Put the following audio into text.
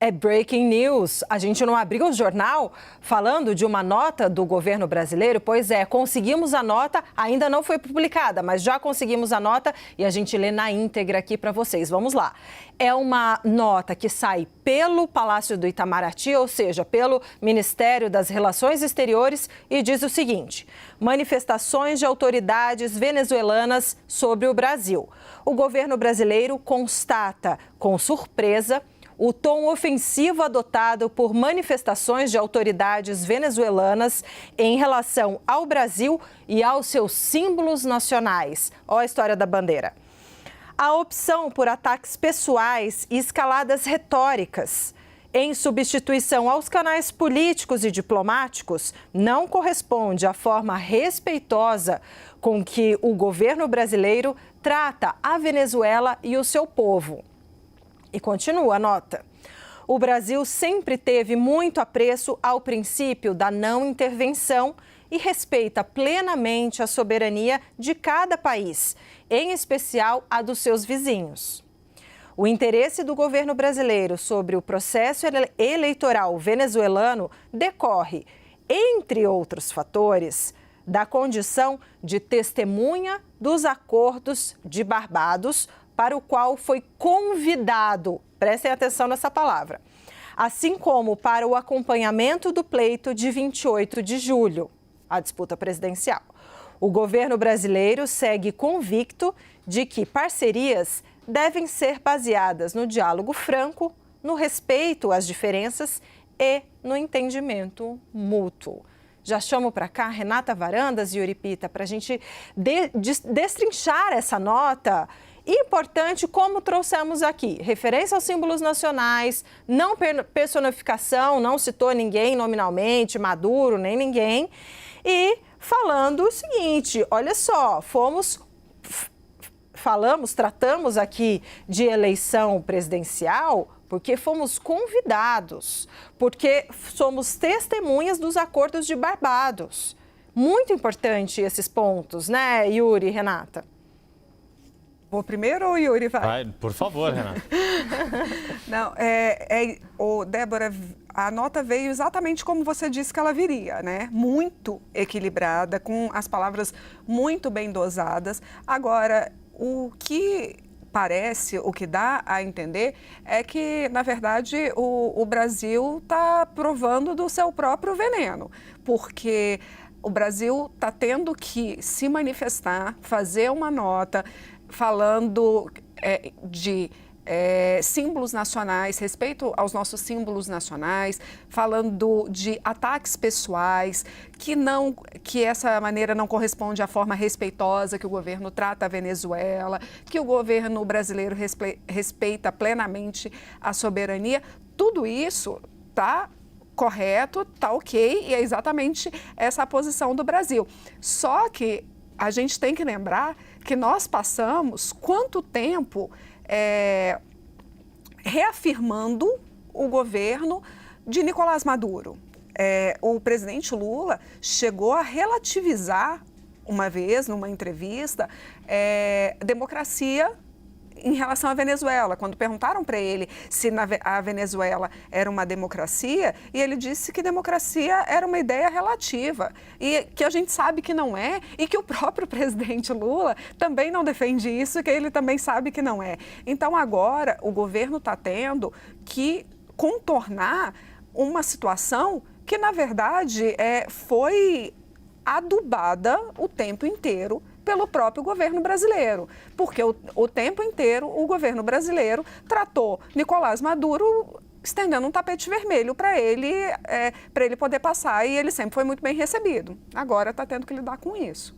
É breaking news. A gente não abriu o jornal falando de uma nota do governo brasileiro? Pois é, conseguimos a nota, ainda não foi publicada, mas já conseguimos a nota e a gente lê na íntegra aqui para vocês. Vamos lá. É uma nota que sai pelo Palácio do Itamaraty, ou seja, pelo Ministério das Relações Exteriores, e diz o seguinte: manifestações de autoridades venezuelanas sobre o Brasil. O governo brasileiro constata com surpresa o tom ofensivo adotado por manifestações de autoridades venezuelanas em relação ao Brasil e aos seus símbolos nacionais. Olha a história da bandeira. A opção por ataques pessoais e escaladas retóricas em substituição aos canais políticos e diplomáticos não corresponde à forma respeitosa com que o governo brasileiro trata a Venezuela e o seu povo. E continua a nota. O Brasil sempre teve muito apreço ao princípio da não intervenção e respeita plenamente a soberania de cada país, em especial a dos seus vizinhos. O interesse do governo brasileiro sobre o processo eleitoral venezuelano decorre, entre outros fatores, da condição de testemunha dos acordos de Barbados, para o qual foi convidado, prestem atenção nessa palavra, assim como para o acompanhamento do pleito de 28 de julho, a disputa presidencial. O governo brasileiro segue convicto de que parcerias devem ser baseadas no diálogo franco, no respeito às diferenças e no entendimento mútuo. Já chamo para cá Renata Varandas e Yuri Pita para a gente destrinchar essa nota. Importante, como trouxemos aqui, referência aos símbolos nacionais, não personificação, não citou ninguém nominalmente, Maduro, nem ninguém. E falando o seguinte, olha só, tratamos aqui de eleição presidencial porque fomos convidados, porque somos testemunhas dos acordos de Barbados. Muito importante esses pontos, né, Yuri e Renata? Vou primeiro ou o Yuri vai? Vai, por favor, Renata. Não, Débora, a nota veio exatamente como você disse que ela viria, né? Muito equilibrada, com as palavras muito bem dosadas. Agora, o que parece, o que dá a entender é que, na verdade, o Brasil está provando do seu próprio veneno, porque o Brasil está tendo que se manifestar, fazer uma nota falando de símbolos nacionais, respeito aos nossos símbolos nacionais, falando de ataques pessoais, que essa maneira não corresponde à forma respeitosa que o governo trata a Venezuela, que o governo brasileiro respeita plenamente a soberania. Tudo isso está correto, está ok, e é exatamente essa a posição do Brasil. Só que a gente tem que lembrar que nós passamos quanto tempo reafirmando o governo de Nicolás Maduro. O presidente Lula chegou a relativizar uma vez, numa entrevista, democracia em relação à Venezuela. Quando perguntaram para ele se a Venezuela era uma democracia, e ele disse que democracia era uma ideia relativa e que a gente sabe que não é, e que o próprio presidente Lula também não defende isso, que ele também sabe que não é. Então agora o governo está tendo que contornar uma situação que, na verdade, foi adubada o tempo inteiro pelo próprio governo brasileiro, porque o tempo inteiro o governo brasileiro tratou Nicolás Maduro estendendo um tapete vermelho para ele poder passar, e ele sempre foi muito bem recebido. Agora está tendo que lidar com isso.